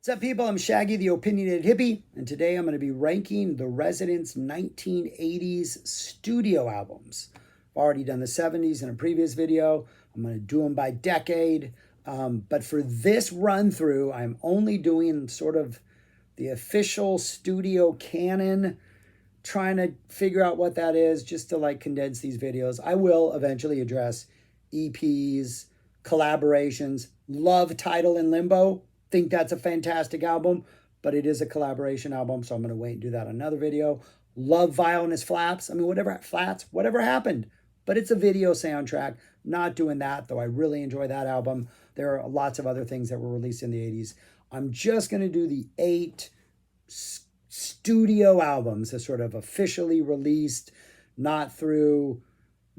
What's up, people? I'm Shaggy, the opinionated hippie, and today I'm going to be ranking the Residents' 1980s studio albums. I've already done the 70s in a previous video. I'm going to do them by decade. But for this run through, I'm only doing sort of the official studio canon, trying to figure out what that is just to like condense these videos. I will eventually address EPs, collaborations, love Title and Limbo. Think that's a fantastic album, but it is a collaboration album, so I'm going to wait and do that on another video. Love Violinist Flaps. I mean, whatever happened, but it's a video soundtrack. Not doing that, though I really enjoy that album. There are lots of other things that were released in the 80s. I'm just going to do the 8 studio albums as sort of officially released, not through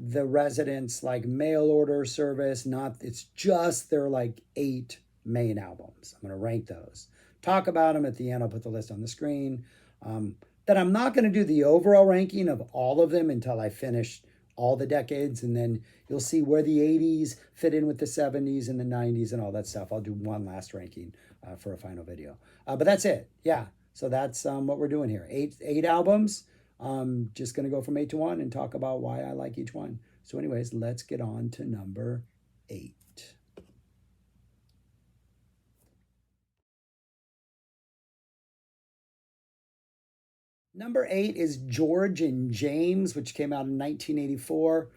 the Residents like mail order service. It's just they're like 8 main albums. I'm going to rank those, talk about them at the end. I'll put the list on the screen. Then I'm not going to do the overall ranking of all of them until I finish all the decades, and then you'll see where the 80s fit in with the 70s and the 90s and all that stuff. I'll do one last ranking for a final video. But that's it. Yeah. So that's what we're doing here. Eight albums. Just going to go from 8 to 1 and talk about why I like each one. So anyways, let's get on to number 8. Number 8 is George and James, which came out in 1984.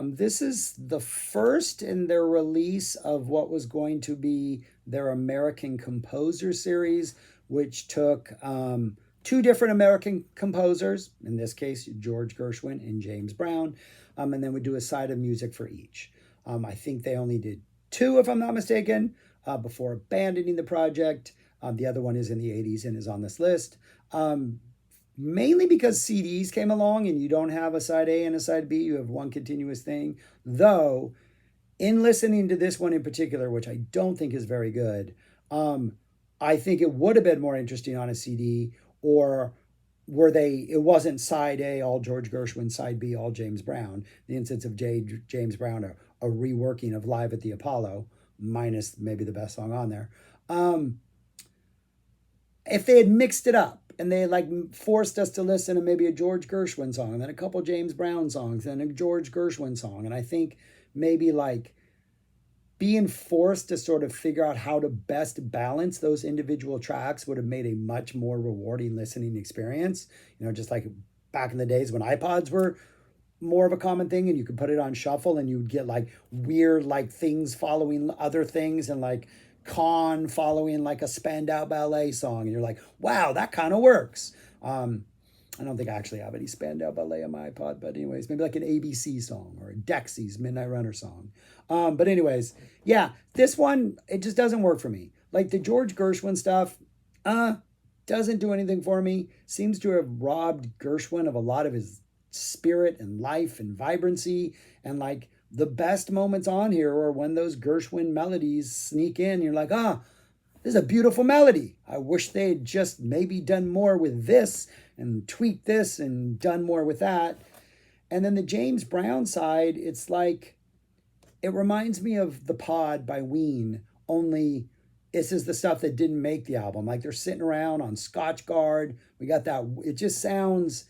This is the first in their release of what was going to be their American Composer series, which took 2 different American composers, in this case, George Gershwin and James Brown, and then would do a side of music for each. I think they only did 2, if I'm not mistaken, before abandoning the project. The other one is in the 80s and is on this list. Mainly because CDs came along and you don't have a side A and a side B, you have one continuous thing. Though, in listening to this one in particular, which I don't think is very good, I think it would have been more interesting on a CD, or it wasn't side A, all George Gershwin, side B, all James Brown. The instance of James Brown, a reworking of Live at the Apollo, minus maybe the best song on there. If they had mixed it up, and they like forced us to listen to maybe a George Gershwin song, and then a couple James Brown songs, and a George Gershwin song. And I think maybe like being forced to sort of figure out how to best balance those individual tracks would have made a much more rewarding listening experience. Just like back in the days when iPods were more of a common thing and you could put it on shuffle and you would get like weird like things following other things, and like Con following like a Spandau Ballet song, and you're like, wow, that kind of works. I don't think I actually have any Spandau Ballet on my iPod, but anyways, maybe like an ABC song or a Dexy's Midnight Runner song. But anyways, yeah, this one, it just doesn't work for me. Like the George Gershwin stuff, doesn't do anything for me. Seems to have robbed Gershwin of a lot of his spirit and life and vibrancy, and like the best moments on here are when those Gershwin melodies sneak in. You're like, this is a beautiful melody. I wish they had just maybe done more with this and tweaked this and done more with that. And then the James Brown side, it's like, it reminds me of The Pod by Ween, only this is the stuff that didn't make the album. Like they're sitting around on Scotch Guard. We got that. It sounds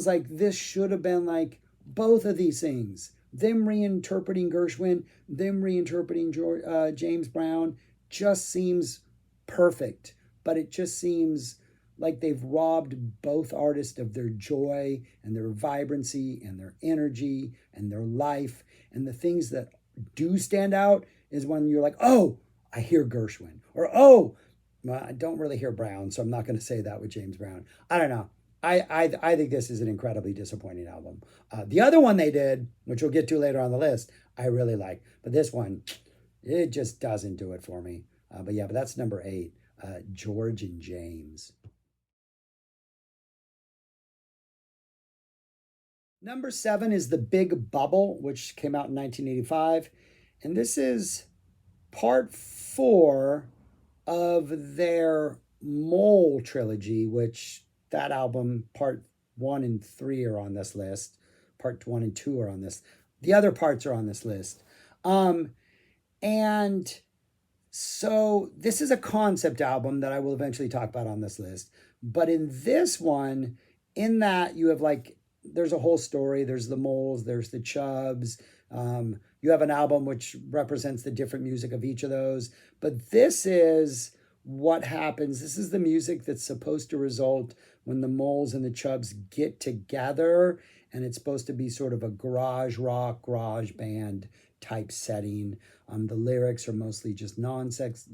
like this should have been like both of these things. Them reinterpreting Gershwin, them reinterpreting James Brown just seems perfect. But it just seems like they've robbed both artists of their joy and their vibrancy and their energy and their life. And the things that do stand out is when you're like, oh, I hear Gershwin. Or, oh, well, I don't really hear Brown, so I'm not going to say that with James Brown. I don't know. I think this is an incredibly disappointing album. The other one they did, which we'll get to later on the list, I really like. But this one, it just doesn't do it for me. But that's number 8, George and James. Number 7 is The Big Bubble, which came out in 1985. And this is part 4 of their Mole trilogy, which that album, part 1 and 3 are on this list. Part 1 and 2 are on this. The other parts are on this list. And So this is a concept album that I will eventually talk about on this list. But in this one, in that you have like there's a whole story. There's the moles, there's the chubs. You have an album which represents the different music of each of those. But this is what happens. This is the music that's supposed to result when the moles and the chubs get together, and it's supposed to be sort of a garage rock, garage band type setting. The lyrics are mostly just nonsense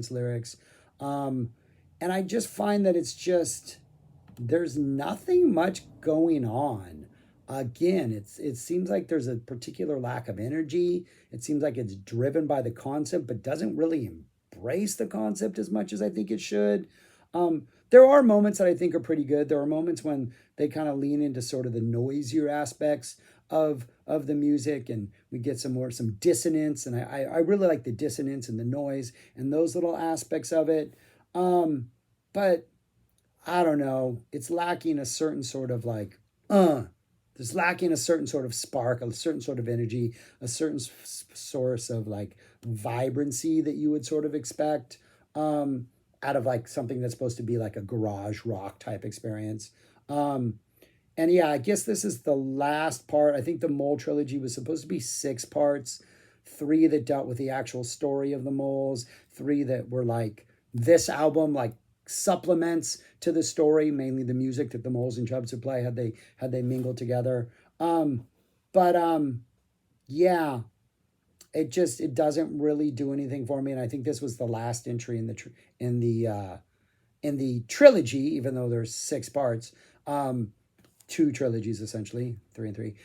lyrics. Um, and I just find that it's just there's nothing much going on. Again, it seems like there's a particular lack of energy. It seems like it's driven by the concept, but doesn't really embrace the concept as much as I think it should. There are moments that I think are pretty good. There are moments when they kind of lean into sort of the noisier aspects of the music, and we get some dissonance, and I really like the dissonance and the noise and those little aspects of it. But I don't know. It's lacking a certain sort of like, there's lacking a certain sort of spark, a certain sort of energy, a certain source of like vibrancy that you would sort of expect out of like something that's supposed to be like a garage rock type experience. And yeah, I guess this is the last part. I think the Mole trilogy was supposed to be 6 parts, 3 that dealt with the actual story of the moles, 3 that were like this album, like supplements to the story, mainly the music that the moles and chubs would play had they mingled together. But yeah, it doesn't really do anything for me, and I think this was the last entry in the trilogy, even though there's 6 parts. 2 trilogies essentially, 3 and 3.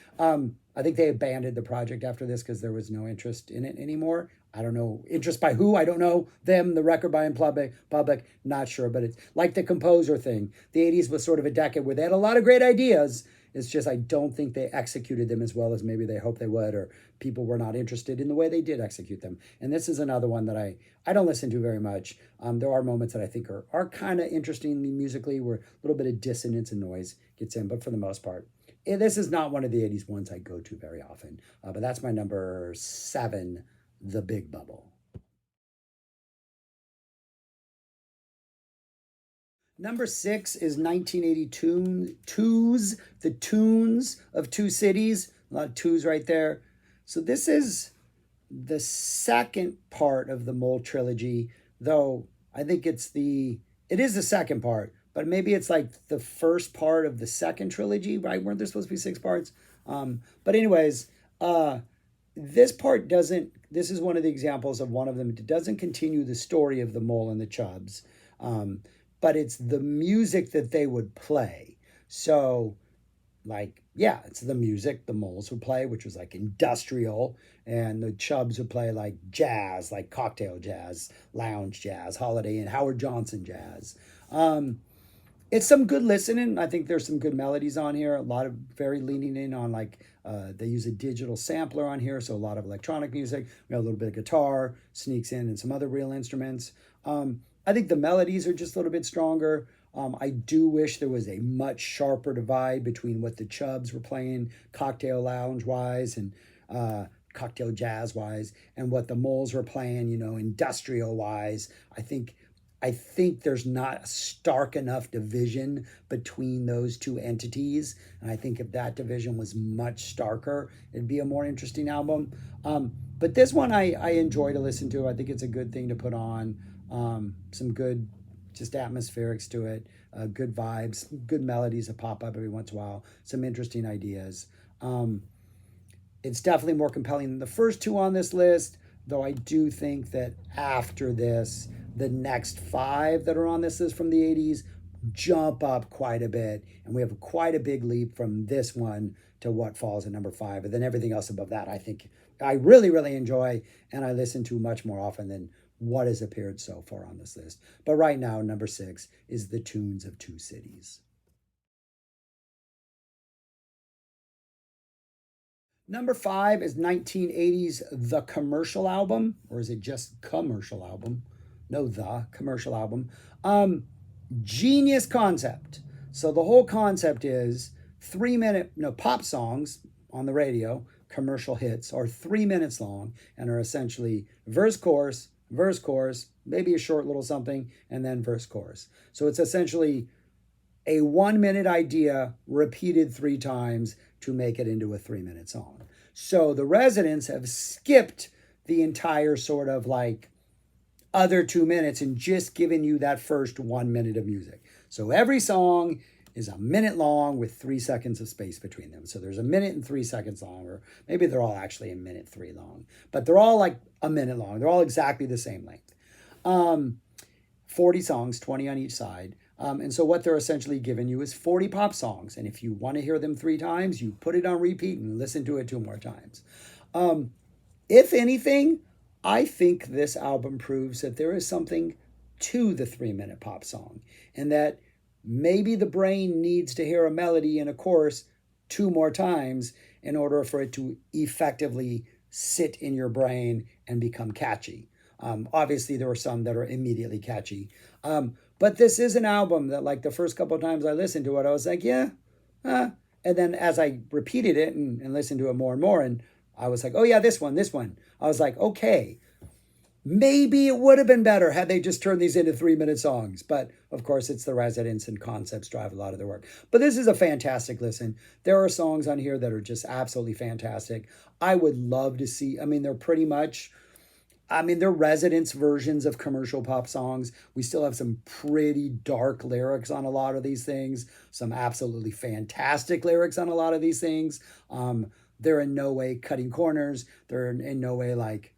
I think they abandoned the project after this because there was no interest in it anymore. I don't know interest by who. I don't know them. The record buying public, not sure. But it's like the composer thing. The '80s was sort of a decade where they had a lot of great ideas. It's just I don't think they executed them as well as maybe they hoped they would, or people were not interested in the way they did execute them. And this is another one that I don't listen to very much. There are moments that I think are kind of interesting musically, where a little bit of dissonance and noise gets in, but for the most part, this is not one of the '80s ones I go to very often. But that's my number 7, The Big Bubble. Number 6 is 1982's The Tunes of Two Cities. A lot of twos right there. So this is the second part of the Mole trilogy, though I think it is the second part, but maybe it's like the first part of the second trilogy, right? Weren't there supposed to be 6 parts? But anyways, this part doesn't, this is one of the examples of one of them. It doesn't continue the story of the mole and the chubs, but it's the music that they would play. So, like, yeah, it's the music the moles would play, which was like industrial, and the chubs would play like jazz, like cocktail jazz, lounge jazz, holiday and Howard Johnson jazz. It's some good listening. I think there's some good melodies on here. A lot of very leaning in on like they use a digital sampler on here, so a lot of electronic music. We have a little bit of guitar sneaks in and some other real instruments. I think the melodies are just a little bit stronger. I do wish there was a much sharper divide between what the chubs were playing cocktail lounge wise and cocktail jazz wise, and what the moles were playing, industrial wise. I think there's not a stark enough division between those two entities. And I think if that division was much starker, it'd be a more interesting album. But this one I enjoy to listen to. I think it's a good thing to put on. Some good just atmospherics to it, good vibes, good melodies that pop up every once in a while, some interesting ideas. It's definitely more compelling than the first 2 on this list, though I do think that after this, the next 5 that are on this list from the '80s jump up quite a bit, and we have quite a big leap from this one to what falls at number 5. And then everything else above that, I think I really, really enjoy, and I listen to much more often than what has appeared so far on this list. But right now, number 6 is The Tunes of Two Cities. Number 5 is 1980's The Commercial Album, or is it just Commercial Album? No, The Commercial Album. Genius concept. So the whole concept is 3-minute pop songs on the radio, commercial hits, are 3 minutes long and are essentially verse, chorus, verse, chorus, maybe a short little something, and then verse, chorus. So it's essentially a 1 minute idea repeated 3 times to make it into a 3 minute song. So the Residents have skipped the entire sort of like other 2 minutes and just given you that first 1 minute of music. So every song is a minute long with 3 seconds of space between them. So there's a minute and 3 seconds long, or maybe they're all actually a minute 3 long, but they're all like a minute long. They're all exactly the same length. 40 songs, 20 on each side. And so what they're essentially giving you is 40 pop songs. And if you want to hear them 3 times, you put it on repeat and listen to it 2 more times. If anything, I think this album proves that there is something to the 3 minute pop song, and that maybe the brain needs to hear a melody and a chorus 2 more times in order for it to effectively sit in your brain and become catchy. Obviously, there are some that are immediately catchy. But this is an album that, like, the first couple of times I listened to it, I was like, yeah. And then as I repeated it and listened to it more and more, and I was like, oh yeah, this one. I was like, okay, maybe it would have been better had they just turned these into 3 minute songs. But of course, it's the Residents, and concepts drive a lot of their work. But this is a fantastic listen. There are songs on here that are just absolutely fantastic. I would love to see, they're pretty much, they're Residents versions of commercial pop songs. We still have some pretty dark lyrics on a lot of these things, some absolutely fantastic lyrics on a lot of these things. They're in no way cutting corners. They're in no way like,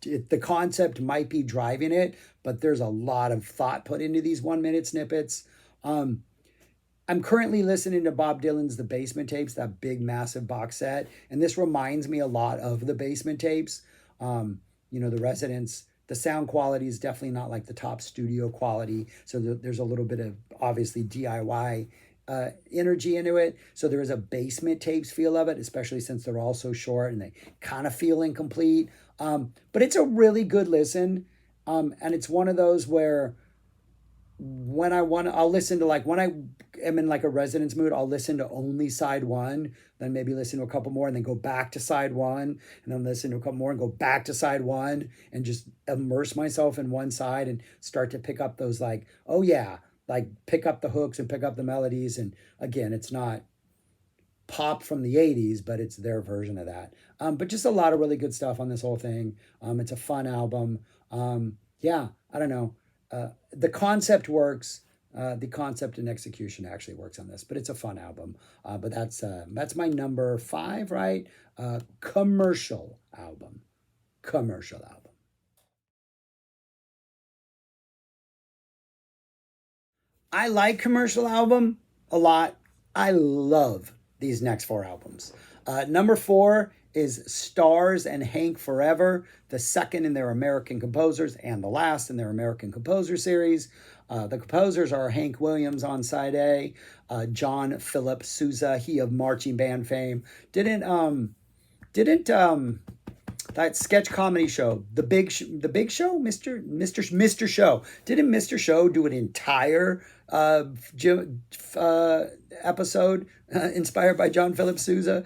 the concept might be driving it, but there's a lot of thought put into these 1 minute snippets. I'm currently listening to Bob Dylan's The Basement Tapes, that big, massive box set. And this reminds me a lot of The Basement Tapes. The Residents, the sound quality is definitely not like the top studio quality. So there's a little bit of, obviously, DIY energy into it. So there is a Basement Tapes feel of it, especially since they're all so short and they kind of feel incomplete. But it's a really good listen. And it's one of those where when I'll listen to, like, when I am in like a Residents mood, I'll listen to only side one, then maybe listen to a couple more and then go back to side one, and then listen to a couple more and go back to side one, and just immerse myself in one side and start to pick up those, like, oh yeah, like pick up the hooks and pick up the melodies. And again, it's not pop from the 80s, but it's their version of that. But just a lot of really good stuff on this whole thing. It's a fun album. Yeah, I don't know. The concept works. The concept and execution actually works on this, but it's a fun album. But that's my number 5, right? Commercial album. Commercial album. I like commercial album a lot. I love these next 4 albums. Number 4 is Stars and Hank Forever, the second in their American Composers and the last in their American Composer series. The composers are Hank Williams on side A, John Philip Sousa, he of marching band fame. Didn't that sketch comedy show, the Big Show, Mr. Show. Didn't Mr. Show do an entire episode inspired by John Philip Sousa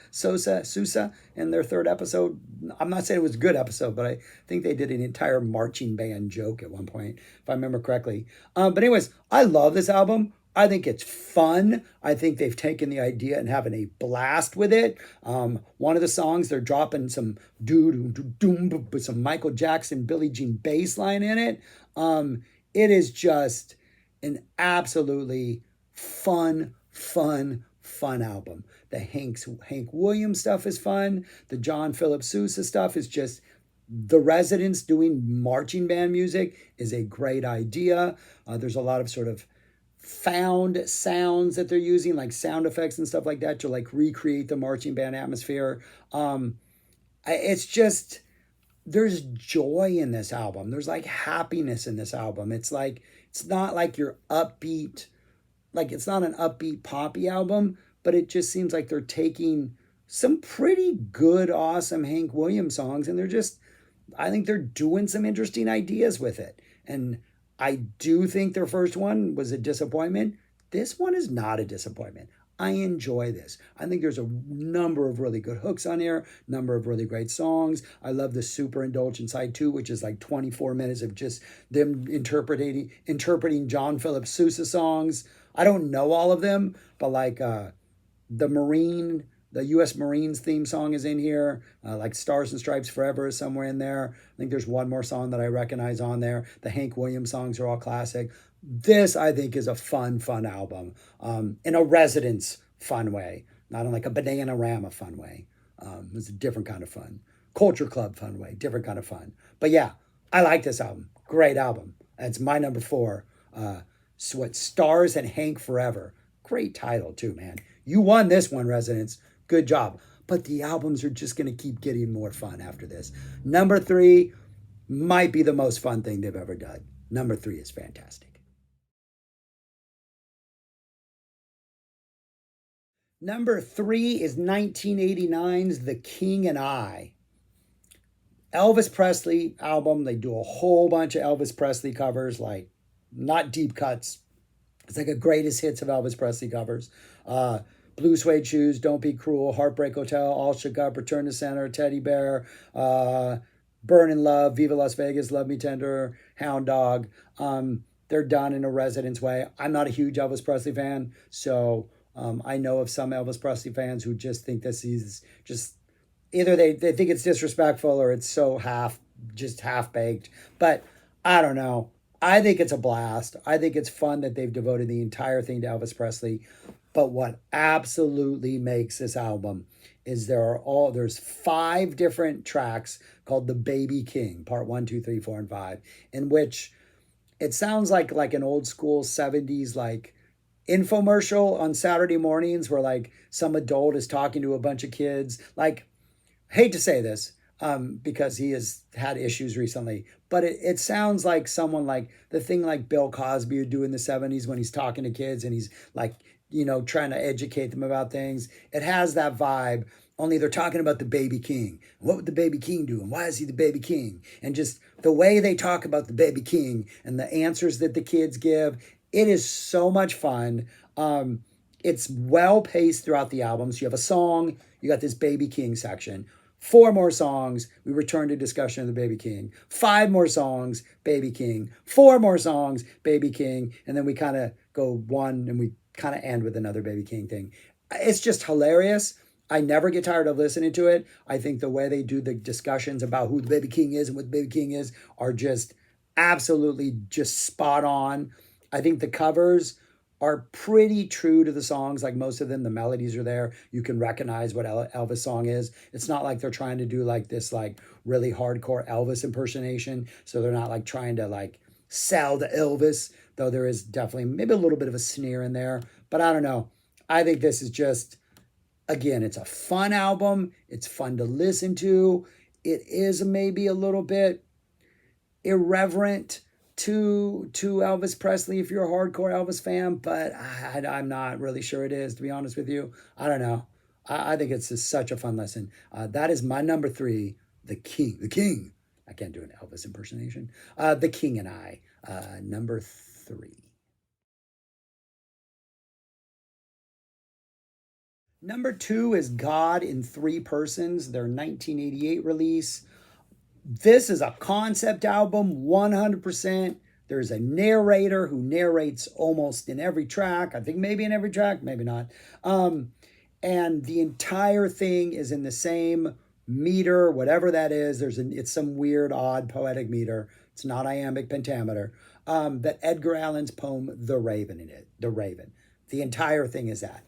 in their 3rd episode? I'm not saying it was a good episode, but I think they did an entire marching band joke at one point, if I remember correctly. But anyways, I love this album. I think it's fun. I think they've taken the idea and having a blast with it. One of the songs, they're dropping some with some Michael Jackson, Billie Jean bass line in it. It is just an absolutely fun album. The Hank Williams stuff is fun. The John Philip Sousa stuff is just, the Residents doing marching band music is a great idea. There's a lot of sort of found sounds that they're using, like sound effects and stuff like that, to like recreate the marching band atmosphere. It's just, there's joy in this album. There's like happiness in this album. It's like, it's not like you're upbeat, like it's not an upbeat poppy album, but it just seems like they're taking some pretty good, awesome Hank Williams songs, and they're just, I think they're doing some interesting ideas with it. And I do think their first one was a disappointment. This one is not a disappointment. I enjoy this. I think there's a number of really good hooks on here, number of really great songs. I love the super indulgent side too, which is like 24 minutes of just them interpreting John Philip Sousa songs. I don't know all of them, but like the Marine, the U.S. Marines theme song is in here. Like Stars and Stripes Forever is somewhere in there. I think there's one more song that I recognize on there. The Hank Williams songs are all classic. This, I think, is a fun album in a Residence fun way, not in like a Bananarama fun way. It's a different kind of fun. Culture Club fun way, different kind of fun. But yeah, I like this album. Great album. It's my number 4. Stars and Hank Forever. Great title too, man. You won this one, Residence. Good job. But the albums are just going to keep getting more fun after this. Number 3 might be the most fun thing they've ever done. Number 3 is fantastic. Number 3 is 1989's The King and I. Elvis Presley album. They do a whole bunch of Elvis Presley covers, like not deep cuts. It's like a greatest hits of Elvis Presley covers. Blue Suede Shoes, Don't Be Cruel, Heartbreak Hotel, All Shook Up, Return to Center, Teddy Bear, Burn in Love, Viva Las Vegas, Love Me Tender, Hound Dog. They're done in a Residence way. I'm not a huge Elvis Presley fan, so I know of some Elvis Presley fans who just think this is just either they think it's disrespectful or it's so half-baked. But I don't know. I think it's a blast. I think it's fun that they've devoted the entire thing to Elvis Presley. But what absolutely makes this album is there's 5 different tracks called The Baby King, part 1, 2, 3, 4, and 5, in which it sounds like an old school 70s like infomercial on Saturday mornings where like some adult is talking to a bunch of kids. Like, hate to say this, because he has had issues recently, but it sounds like someone like the thing like Bill Cosby would do in the 70s when he's talking to kids and he's like, trying to educate them about things. It has that vibe, only they're talking about the baby king. What would the baby king do? And why is he the baby king? And just the way they talk about the baby king and the answers that the kids give, it is so much fun. It's well paced throughout the album. So you have a song, you got this baby king section. 4 more songs, we return to discussion of the Baby King. 5 more songs, Baby King. 4 more songs, Baby King. And then we kind of go one and we kind of end with another Baby King thing. It's just hilarious. I never get tired of listening to it. I think the way they do the discussions about who the Baby King is and what the Baby King is are just absolutely just spot on. I think the covers are pretty true to the songs. Like most of them, the melodies are there. You can recognize what Elvis song is. It's not like they're trying to do like this like really hardcore Elvis impersonation. So they're not like trying to like sell to Elvis, though there is definitely maybe a little bit of a sneer in there. But I don't know. I think this is just, again, it's a fun album. It's fun to listen to. It is maybe a little bit irreverent to Elvis Presley if you're a hardcore Elvis fan, but I'm not really sure it is, to be honest with you. I don't know. I think it's just such a fun listen. That is my number 3, The King. I can't do an Elvis impersonation. The King and I, number 3. Number 2 is God in 3 Persons, their 1988 release. This is a concept album, 100%. There's a narrator who narrates almost in every track. I think maybe in every track, maybe not. And the entire thing is in the same meter, whatever that is. It's some weird, odd poetic meter. It's not iambic pentameter. That Edgar Allan's poem, The Raven, in it. The Raven. The entire thing is that.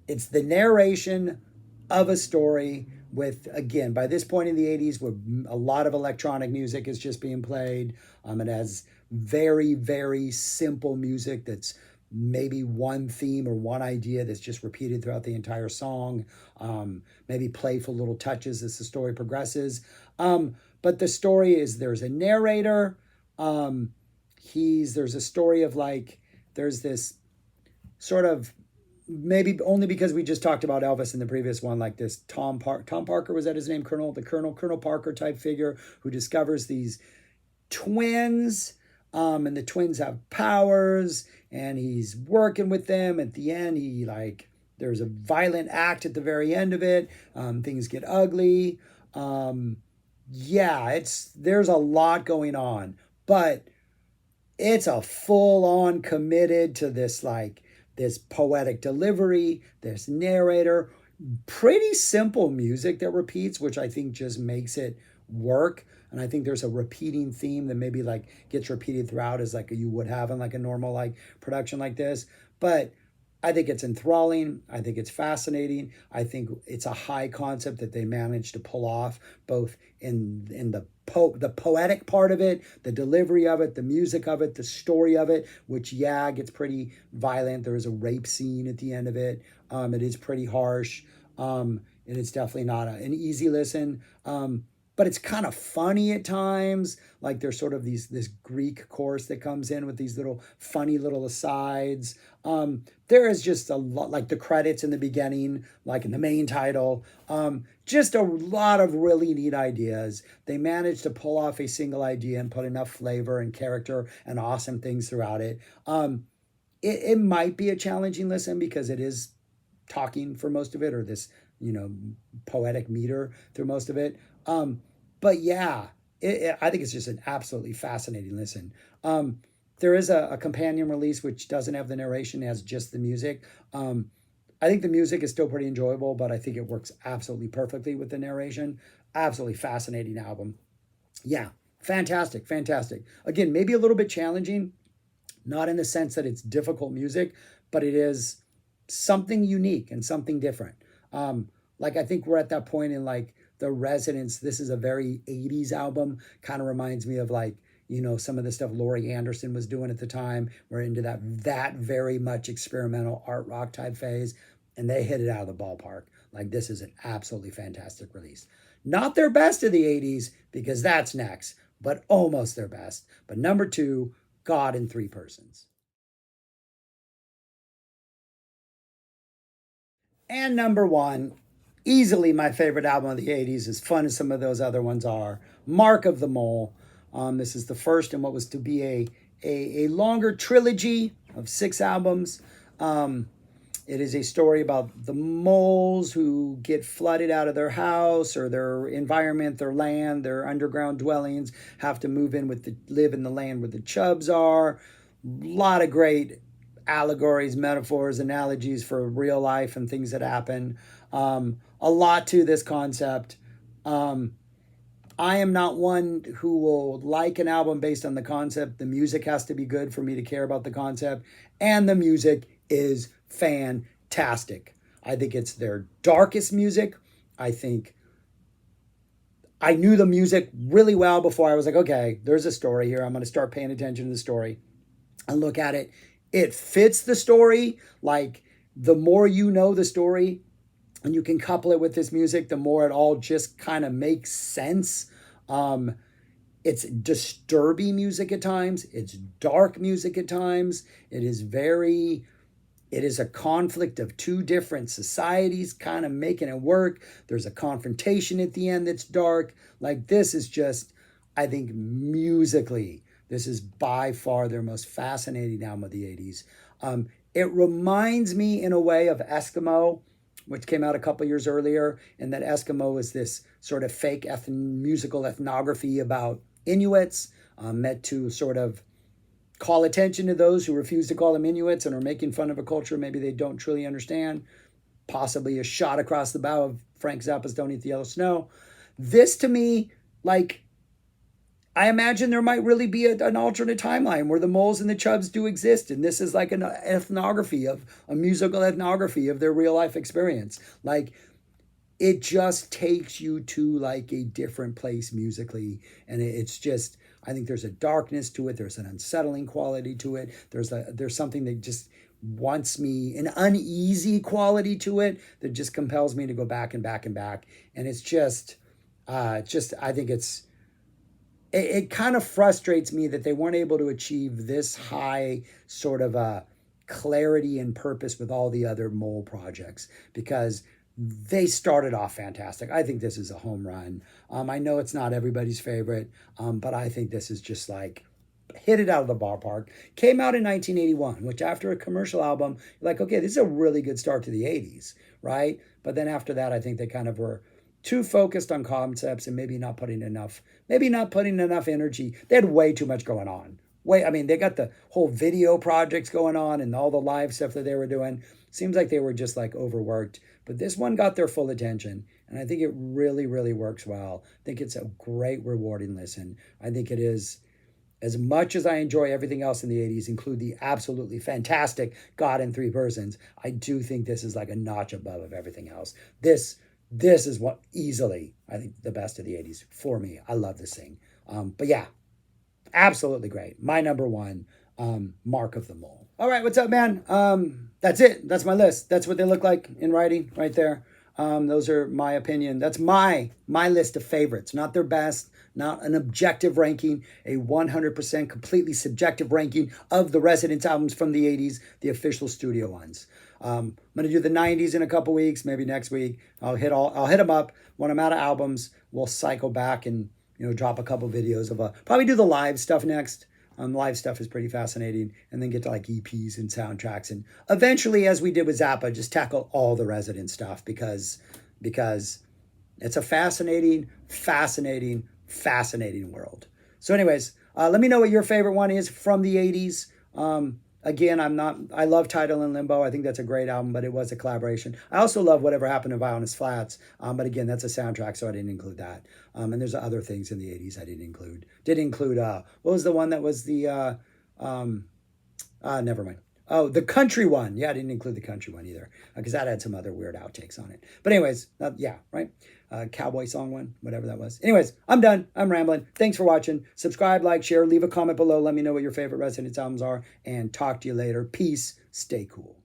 It's the narration of a story with, again, by this point in the 80s, where a lot of electronic music is just being played. It has very, very simple music that's maybe one theme or one idea that's just repeated throughout the entire song. Maybe playful little touches as the story progresses. But the story is there's a narrator. There's a story of like, there's this sort of, maybe only because we just talked about Elvis in the previous one, like this Tom Parker, was that his name? Colonel Parker type figure who discovers these twins, and the twins have powers, and he's working with them. At the end, he like There's a violent act at the very end of it. Things get ugly. Um, yeah, there's a lot going on, but it's a full on committed to this this poetic delivery, this narrator, pretty simple music that repeats, which I think just makes it work. And I think there's a repeating theme that maybe like gets repeated throughout as like you would have in like a normal like production like this. But I think it's enthralling. I think it's fascinating. I think it's a high concept that they managed to pull off, both in the poetic part of it, the delivery of it, the music of it, the story of it. Which yeah gets pretty violent. There is a rape scene at the end of it. It is pretty harsh, and it's definitely not an easy listen. But it's kind of funny at times. Like there's sort of this Greek chorus that comes in with these little funny little asides. There is just a lot, like the credits in the beginning, like in the main title. Just a lot of really neat ideas. They managed to pull off a single idea and put enough flavor and character and awesome things throughout it. It might be a challenging listen because it is talking for most of it, or this poetic meter through most of it. But yeah, I think it's just an absolutely fascinating listen. There is a companion release which doesn't have the narration, it has just the music. I think the music is still pretty enjoyable, but I think it works absolutely perfectly with the narration. Absolutely fascinating album. Yeah, fantastic, fantastic. Again, maybe a little bit challenging, not in the sense that it's difficult music, but it is something unique and something different. Like I think we're at that point in like the Residents. This is a very 80s album. Kind of reminds me of like, some of the stuff Laurie Anderson was doing at the time. We're into that very much experimental art rock type phase, and they hit it out of the ballpark. Like this is an absolutely fantastic release. Not their best of the 80s because that's next, but almost their best. But number 2, God in Three Persons. And number 1, easily my favorite album of the 80s, as fun as some of those other ones are, Mark of the Mole. This is the first in what was to be a longer trilogy of 6 albums. It is a story about the moles who get flooded out of their house or their environment, their land, their underground dwellings, have to move in live in the land where the chubs are. A lot of great allegories, metaphors, analogies for real life and things that happen. A lot to this concept. I am not one who will like an album based on the concept. The music has to be good for me to care about the concept. And the music is fantastic. I think it's their darkest music. I think I knew the music really well before I was like, okay, there's a story here. I'm going to start paying attention to the story and look at it. It fits the story. Like the more you know the story, and you can couple it with this music, the more it all just kind of makes sense. It's disturbing music at times. It's dark music at times. It is a conflict of two different societies kind of making it work. There's a confrontation at the end that's dark. Like this is just, I think musically, this is by far their most fascinating album of the 80s. It reminds me in a way of Eskimo, which came out a couple years earlier, and that Eskimo is this sort of fake musical ethnography about Inuits, meant to sort of call attention to those who refuse to call them Inuits and are making fun of a culture maybe they don't truly understand. Possibly a shot across the bow of Frank Zappa's Don't Eat the Yellow Snow. This to me, like, I imagine there might really be an alternate timeline where the moles and the chubs do exist, and this is like an ethnography of a musical ethnography of their real life experience. Like, it just takes you to like a different place musically, and it's just, I think there's a darkness to it. There's an unsettling quality to it. There's something that just wants me, an uneasy quality to it that just compels me to go back and back and back. And it's just I think it kind of frustrates me that they weren't able to achieve this high sort of a clarity and purpose with all the other mole projects, because they started off fantastic. I think this is a home run. I know it's not everybody's favorite, but I think this is just like hit it out of the ballpark. Came out in 1981, which after a commercial album, you're like, okay, this is a really good start to the 80s, right? But then after that, I think they kind of were too focused on concepts and maybe not putting enough energy. They had way too much going on. I mean, they got the whole video projects going on and all the live stuff that they were doing. Seems like they were just like overworked. But this one got their full attention. And I think it really, really works well. I think it's a great, rewarding listen. I think it is, as much as I enjoy everything else in the 80s, include the absolutely fantastic God in Three Persons, I do think this is like a notch above of everything else. This is what easily, I think, the best of the 80s for me. I love this thing. But yeah, absolutely great. My number one, Mark of the Mole. All right, what's up, man? That's it. That's my list. That's what they look like in writing right there. Those are my opinion. That's my list of favorites, not their best, not an objective ranking, a 100% completely subjective ranking of the Residents albums from the 80s, the official studio ones. I'm going to do the 90s in a couple weeks, maybe next week. I'll hit them up. When I'm out of albums, we'll cycle back and, drop a couple videos of probably do the live stuff next. Live stuff is pretty fascinating, and then get to like EPs and soundtracks, and eventually, as we did with Zappa, just tackle all the Resident stuff because it's a fascinating world. So anyways, let me know what your favorite one is from the 80s. Again, I love Tidal and Limbo. I think that's a great album, but it was a collaboration. I also love Whatever Happened to Violence Flats. But again, that's a soundtrack, so I didn't include that. And there's other things in the 80s I didn't include. Did include, what was the one that was the, never mind. Oh, the country one. Yeah, I didn't include the country one either, because that had some other weird outtakes on it. But anyways, yeah, right? Cowboy song one, whatever that was. Anyways, I'm done. I'm rambling. Thanks for watching. Subscribe, like, share, leave a comment below. Let me know what your favorite Residents albums are, and talk to you later. Peace. Stay cool.